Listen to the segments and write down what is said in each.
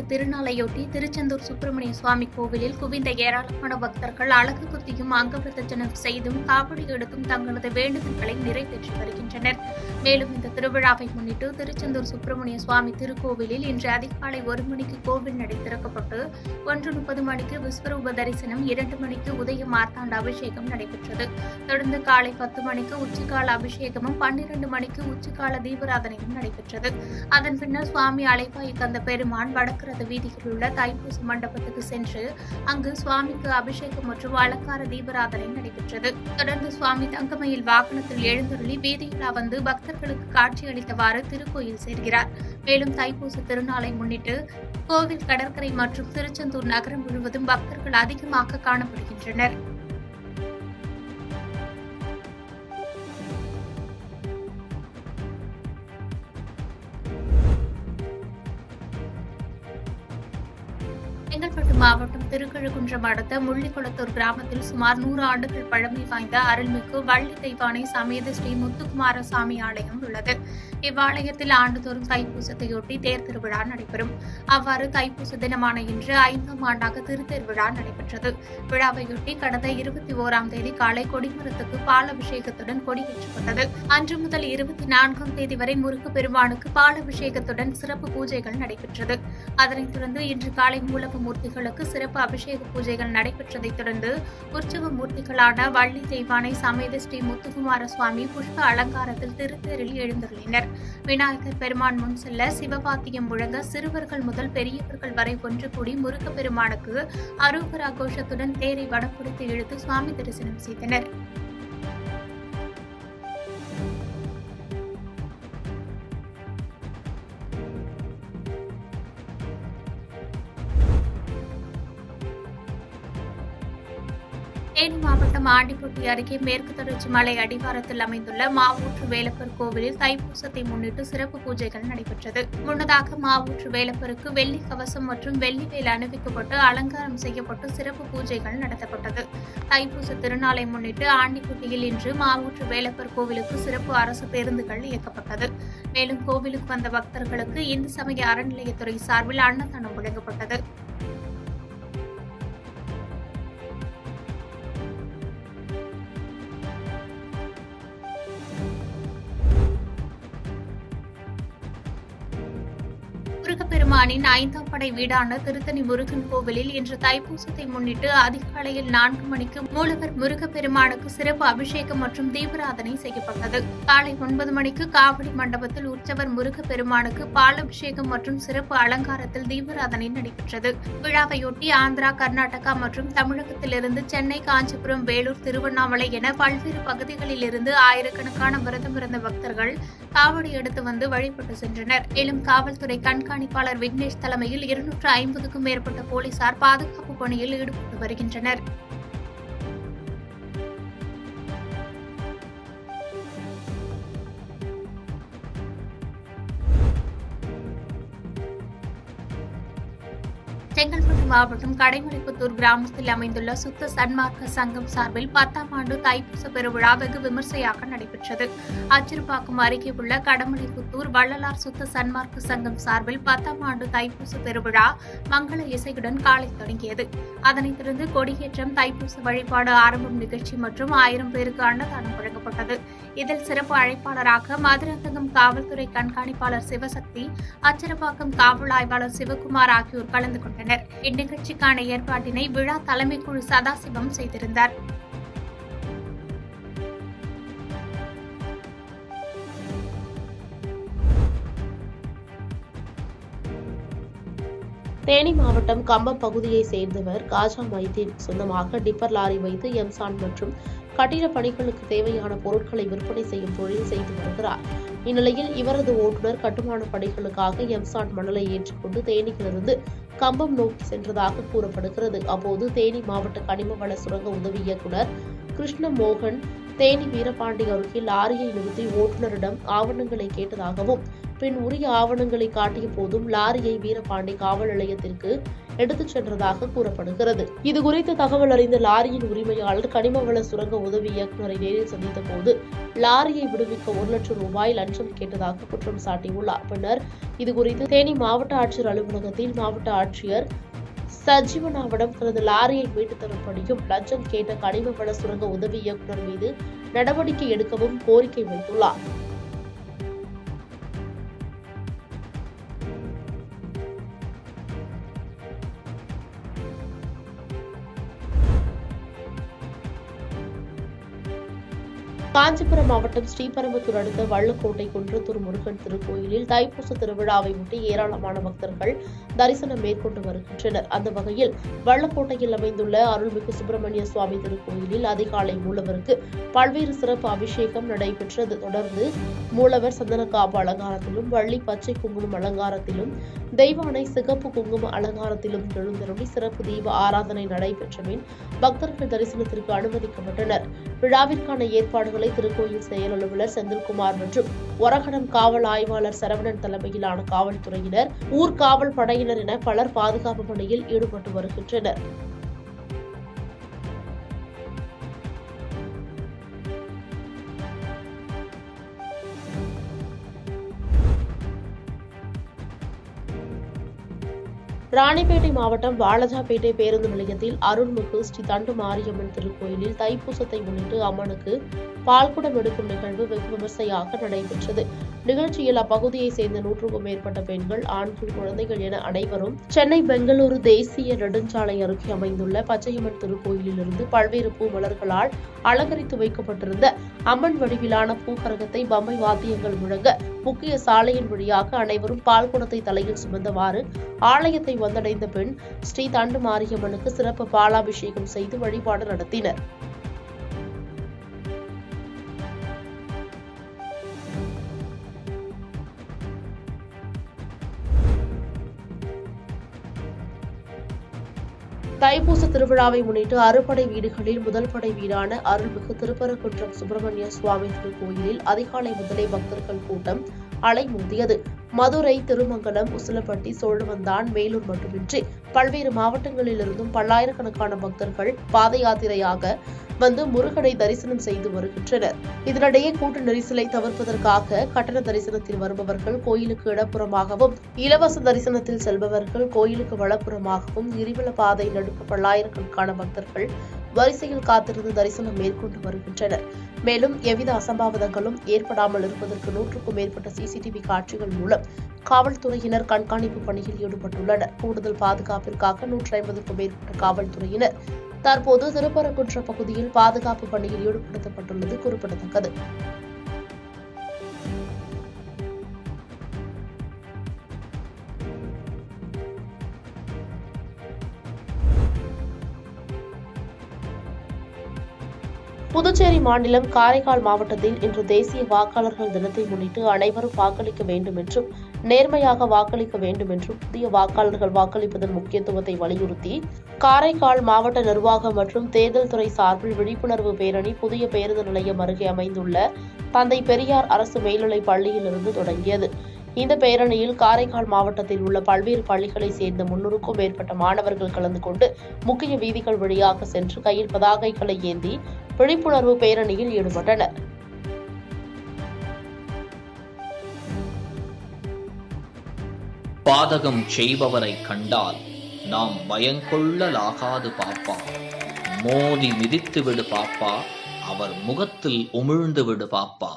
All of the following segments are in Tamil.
திருநாளையொட்டி திருச்செந்தூர் சுப்பிரமணிய சுவாமி கோவிலில் குவிந்த ஏராளமான பக்தர்கள் அலகு குத்தியும் அங்கப்பிரதட்சணம் செய்தும் காவடி எடுத்தும் தங்களது வேண்டுதல்களை நிறைவேற்றி வருகின்றனர். மேலும் இந்த திருவிழாவை முன்னிட்டு திருச்செந்தூர் சுப்பிரமணிய சுவாமி திருக்கோவிலில் இன்று அதிகாலை 1 மணிக்கு கோவில் நடை திறக்கப்பட்டு 1:30 மணிக்கு விஸ்வரூப தரிசனம், 2 மணிக்கு உதய மார்த்தாண்ட அபிஷேகம் நடைபெற்றது. தொடர்ந்து காலை 10 மணிக்கு உச்சிக்கால அபிஷேகமும் 12 மணிக்கு உச்சிக்கால தீபாராதனையும் நடைபெற்றது. அதன் பின்னர் சுவாமி அலைவாய் கந்த பெருமான் வடக்கு வீதியில் உள்ள தைப்பூச மண்டபத்துக்கு சென்று அங்கு சுவாமிக்கு அபிஷேகம் மற்றும் அலங்கார தீபாராதனை நடைபெற்றது. தொடர்ந்து சுவாமி தங்கமயில் வாகனத்தில் எழுந்தருளி வீதியிலா வந்து பக்தர்களுக்கு காட்சியளித்தவாறு திருக்கோயில் சேர்கிறார். மேலும் தைப்பூச திருநாளை முன்னிட்டு கோவில், கடற்கரை மற்றும் திருச்செந்தூர் நகரம் முழுவதும் பக்தர்கள் அதிகமாக காணப்படுகின்றனர். செங்கல்பட்டு மாவட்டம் திருக்கழுக்குன்றம் அடுத்த முள்ளிக்குளத்தூர் கிராமத்தில் சுமார் 100 ஆண்டுகள் பழமை வாய்ந்த அருள்மிகு வள்ளி தெய்வானை சமேத ஸ்ரீ முத்துக்குமார சாமி ஆலயம் உள்ளது. இவ்வாலயத்தில் ஆண்டுதோறும் தைப்பூசத்தையொட்டி தேர் திருவிழா நடைபெறும். அவ்வாறு தைப்பூச தினமான இன்று 5ஆம் ஆண்டாக திருத்தேர் விழா நடைபெற்றது. விழாவையொட்டி கடந்த 21ஆம் தேதி காலை கொடிமரத்துக்கு பால் அபிஷேகத்துடன் கொடியேற்றப்பட்டது. அன்று முதல் 24ஆம் தேதி வரை முருகப்பெருமானுக்கு பால் அபிஷேகத்துடன் சிறப்பு பூஜைகள் நடைபெற்றது. அதனைத் தொடர்ந்து இன்று காலை மூலக மூர்த்திகளுக்கு சிறப்பு அபிஷேக பூஜைகள் நடைபெற்றதைத் தொடர்ந்து உற்சவ மூர்த்திகளான வள்ளி தெய்வானை சமேத ஸ்ரீ முத்துக்குமார சுவாமி புஷ்ப அலங்காரத்தில் திருத்தேரில் எழுந்துள்ளனர். விநாயகர் பெருமான் முன் செல்ல சிவபாத்தியம் முழங்க சிறுவர்கள் முதல் பெரியவர்கள் வரை ஒன்று கூடி முருகப்பெருமானுக்கு அரோகரா கோஷத்துடன் தேரை வடம்பிடித்து இழுத்து சுவாமி தரிசனம் செய்தனர். தேனி மாவட்டம் ஆண்டிப்பட்டி அருகே மேற்கு தொடர்ச்சி மலை அடிவாரத்தில் அமைந்துள்ள மாவூற்று வேலப்பர் கோவிலில் தைப்பூசத்தை முன்னிட்டு சிறப்பு பூஜைகள் நடைபெற்றது. முன்னதாக மாவூற்று வேலப்பருக்கு வெள்ளி கவசம் மற்றும் வெள்ளி வேல் அணிவிக்கப்பட்டு அலங்காரம் செய்யப்பட்டு சிறப்பு பூஜைகள் நடத்தப்பட்டது. தைப்பூச திருநாளை முன்னிட்டு ஆண்டிப்பட்டியில் இன்று மாவூற்று வேலப்பர் கோவிலுக்கு சிறப்பு அரசு பேருந்துகள் இயக்கப்பட்டது. மேலும் கோவிலுக்கு வந்த பக்தர்களுக்கு இந்து சமய அறநிலையத்துறை சார்பில் அன்னதானம் வழங்கப்பட்டது. முருகப்பெருமானின் 5ஆம் படை வீடான திருத்தணி முருகன் கோவிலில் இன்று தைப்பூசத்தை முன்னிட்டு அதிகாலையில் 4 மணிக்கு மூலவர் முருகப்பெருமானுக்கு சிறப்பு அபிஷேகம் மற்றும் தீபாராதனை செய்யப்பட்டது. காலை 9 மணிக்கு காவடி மண்டபத்தில் உற்சவர் முருகப்பெருமானுக்கு பால் அபிஷேகம் மற்றும் சிறப்பு அலங்காரத்தில் தீபாராதனை நடைபெற்றது. விழாவையொட்டி ஆந்திரா, கர்நாடகா மற்றும் தமிழகத்திலிருந்து சென்னை, காஞ்சிபுரம், வேலூர், திருவண்ணாமலை என பல்வேறு பகுதிகளில் இருந்து ஆயிரக்கணக்கான விரதமிருந்த பக்தர்கள் காவடி எடுத்து வந்து வழிபட்டு சென்றனர். மேலும் காவல்துறை கண்காணிப்பாளர் விக்னேஷ் தலைமையில் 250க்கும் மேற்பட்ட போலீசார் பாதுகாப்பு பணியில் ஈடுபட்டு வருகின்றனர். செங்கல்பட்டு மாவட்டம் கடைமலைப்புத்தூர் கிராமத்தில் அமைந்துள்ள சுத்த சன்மார்க்க சங்கம் சார்பில் 10ஆம் ஆண்டு தைப்பூச பெருவிழா வெகு விமர்சையாக நடைபெற்றது. அச்சிறுபாக்கம் அருகே உள்ள கடமலைப்புத்தூர் வள்ளலார் சுத்த சன்மார்க்க சங்கம் சார்பில் 10ஆம் ஆண்டு தைப்பூச பெருவிழா மங்கள இசையுடன் காலை தொடங்கியது. அதனைத் தொடர்ந்து கொடியேற்றம், தைப்பூச வழிபாடு ஆரம்பம் நிகழ்ச்சி மற்றும் 1000 பேருக்கு அன்னதானம் வழங்கப்பட்டது. இதில் சிறப்பு அழைப்பாளராக மதுராந்தகம் காவல்துறை கண்காணிப்பாளர் சிவசக்தி, அச்சிறுபாக்கம் காவல் ஆய்வாளர் சிவகுமார் ஆகியோர் கலந்து கொண்டனர். இந்நிகழ்ச்சிக்கான ஏற்பாட்டினை விழா தலைமை குழு சதாசிவம் செய்திருந்தார். தேனி மாவட்டம் கம்பம் பகுதியை சேர்ந்தவர் காஜா மைதீன் சொந்தமாக டிப்பர் லாரி வைத்து எம்சாண்ட் மற்றும் கட்டிட பணிகளுக்கு தேவையான பொருட்களை விற்பனை செய்யும் தொழில் செய்து வருகிறார். இந்நிலையில் இவரது ஓட்டுநர் கட்டுமான பணிகளுக்காக எம்சாண்ட் மணலை ஏற்றிக்கொண்டு தேனியிலிருந்து கம்பம் நோக்கி சென்றதாக கூறப்படுகிறது. அப்போது தேனி மாவட்ட கனிம வள சுரங்க உதவி இயக்குநர் கிருஷ்ணமோகன் தேனி வீரபாண்டி அருகே லாரியை நிறுத்தி ஓட்டுநரிடம் ஆவணங்களை கேட்டதாகவும் பின் உரிய ஆவணங்களை காட்டிய போதும் லாரியை வீரபாண்டி காவல் நிலையத்திற்கு எடுத்துச் சென்றதாக கூறப்படுகிறது. இதுகுறித்து தகவல் அறிந்த லாரியின் உரிமையாளர் கனிமவள சுரங்க உதவி இயக்குநரை நேரில் சந்தித்த போது லாரியை விடுவிக்க 1 லட்சம் ரூபாய் லஞ்சம் கேட்டதாக குற்றம் சாட்டியுள்ளார். பின்னர் இதுகுறித்து தேனி மாவட்ட ஆட்சியர் அலுவலகத்தில் மாவட்ட ஆட்சியர் சஜீவனாவிடம் தனது லாரியை மீட்டுத் தரும்படியும் லஞ்சம் கேட்ட கனிமவள சுரங்க உதவி இயக்குநர் மீது நடவடிக்கை எடுக்கவும் கோரிக்கை வைத்துள்ளார். காஞ்சிபுரம் மாவட்டம் ஸ்ரீபெரும்புதூர் அடுத்த வள்ளக்கோட்டை குன்றத்தூர் முருகன் திருக்கோயிலில் தைப்பூச திருவிழாவை முன்னிட்டு ஏராளமான பக்தர்கள் தரிசனம் மேற்கொண்டு வருகின்றனர். அந்த வகையில் வள்ளக்கோட்டையில் அமைந்துள்ள அருள்மிகு சுப்பிரமணிய சுவாமி திருக்கோயிலில் அதிகாலை மூலவருக்கு பல்வேறு சிறப்பு அபிஷேகம் நடைபெற்றது. தொடர்ந்து மூலவர் சந்தனக்காப்பு அலங்காரத்திலும் வள்ளி பச்சை குங்குமம் அலங்காரத்திலும் தெய்வானை சிகப்பு குங்கும அலங்காரத்திலும் எழுந்தருளி சிறப்பு தீப ஆராதனை நடைபெற்ற பின் பக்தர்கள் தரிசனத்திற்கு அனுமதிக்கப்பட்டனர். விழாவிற்கான ஏற்பாடுகளை திருக்கோயில் செயல் அலுவலர் செந்தில்குமார் மற்றும் ஒரகடம் காவல் ஆய்வாளர் சரவணன் தலைமையிலான காவல்துறையினர், ஊர்காவல் படையினர் என பலர் பாதுகாப்பு பணியில் ஈடுபட்டு வருகின்றனர். ராணிப்பேட்டை மாவட்டம் வாலஜாபேட்டை பேருந்து நிலையத்தில் அருள்மிகு ஸ்ரீ தண்டு மாரியம்மன் திருக்கோயிலில் தைப்பூசத்தை முன்னிட்டு அம்மனுக்கு பால்குடம் எடுக்கும் நிகழ்வு வெகு விமர்சையாக நடைபெற்றது. நிகழ்ச்சியில் அப்பகுதியை சேர்ந்த 100க்கும் மேற்பட்ட பெண்கள், ஆண்கள், குழந்தைகள் என அனைவரும் சென்னை பெங்களூரு தேசிய நெடுஞ்சாலை அருகே அமைந்துள்ள பச்சையம்மன் திருக்கோயிலில் இருந்து பல்வேறு பூ மலர்களால் அலங்கரித்து வைக்கப்பட்டிருந்த அம்மன் வடிவிலான பூக்கரகத்தை பொம்மை வாத்தியங்கள் முழங்க முக்கிய சாலையின் வழியாக அனைவரும் பால்குடத்தை தலையில் சுமந்தவாறு ஆலயத்தை வந்தடைந்த பின் ஸ்ரீ தண்டு மாரியம்மனுக்கு சிறப்பு பாலாபிஷேகம் செய்து வழிபாடு நடத்தினர். தைப்பூச திருவிழாவை முன்னிட்டு அறுபடை வீடுகளில் முதல் படை வீடான அருள்மிகு திருப்பரங்குன்றம் சுப்பிரமணிய சுவாமி திருக்கோயிலில் அதிகாலை முதலே பக்தர்கள் கூட்டம் அலைமோதியது. மதுரை, திருமங்கலம், உசிலம்பட்டி, சோழவந்தான், மேலூர் மட்டுமின்றி பல்வேறு மாவட்டங்களிலிருந்தும் பல்லாயிரக்கணக்கான பக்தர்கள் பாத யாத்திரையாக வந்து முருகனை தரிசனம் செய்து வருகின்றனர். இதனிடையே கூட்ட நெரிசலை தவிர்ப்பதற்காக கட்டண தரிசனத்தில் வருபவர்கள் கோயிலுக்கு இடப்புறமாகவும், இலவச தரிசனத்தில் செல்பவர்கள் கோயிலுக்கு வலப்புறமாகவும் கிரிவல பாதை நடுக்க பல்லாயிரக்கணக்கான பக்தர்கள் வரிசையில் காத்திருந்து தரிசனம் மேற்கொண்டு வருகின்றனர். மேலும் எவ்வித அசம்பாவிதங்களும் ஏற்படாமல் இருப்பதற்கு 100க்கும் மேற்பட்ட சிசிடிவி காட்சிகள் மூலம் காவல்துறையினர் கண்காணிப்பு பணியில் ஈடுபட்டுள்ளனர். கூடுதல் பாதுகாப்பிற்காக 150க்கும் மேற்பட்ட காவல்துறையினர் தற்போது திருப்பரங்குன்றம் பகுதியில் பாதுகாப்பு பணியில் ஈடுபடுத்தப்பட்டுள்ளது குறிப்பிடத்தக்கது. புதுச்சேரி மாநிலம் காரைக்கால் மாவட்டத்தில் இன்று தேசிய வாக்காளர்கள் தினத்தை முன்னிட்டு அனைவரும் வாக்களிக்க வேண்டும் என்றும் நேர்மையாக வாக்களிக்க வேண்டும் என்றும் புதிய வாக்காளர்கள் வாக்களிப்பதன் முக்கியத்துவத்தை வலியுறுத்தி காரைக்கால் மாவட்ட நிர்வாகம் மற்றும் தேர்தல் துறை சார்பில் விழிப்புணர்வு பேரணி புதிய பேருந்து நிலையம் அருகே அமைந்துள்ள தந்தை பெரியார் அரசு மேல்நிலைப் பள்ளியிலிருந்து தொடங்கியது. இந்த பேரணியில் காரைக்கால் மாவட்டத்தில் உள்ள பல்வேறு பள்ளிகளைச் சேர்ந்த 300க்கும் மேற்பட்ட மாணவர்கள் கலந்து கொண்டு முக்கிய வீதிகள் வழியாக சென்று கையில் பதாகைகளை ஏந்தி விழிப்புணர்வு பேரணியில் ஈடுபட்டனர். பாதகம் செய்பவரை கண்டால் நாம் பயங்கொள்ளலாகாது பாப்பா, மோதி மிதித்து விடு பாப்பா, அவர் முகத்தில் உமிழ்ந்து விடு பாப்பா.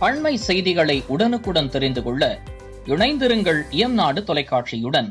அண்மை செய்திகளை உடனுக்குடன் தெரிந்து கொள்ள இணைந்திருங்கள் இயம்நாடு தொலைக்காட்சியுடன்.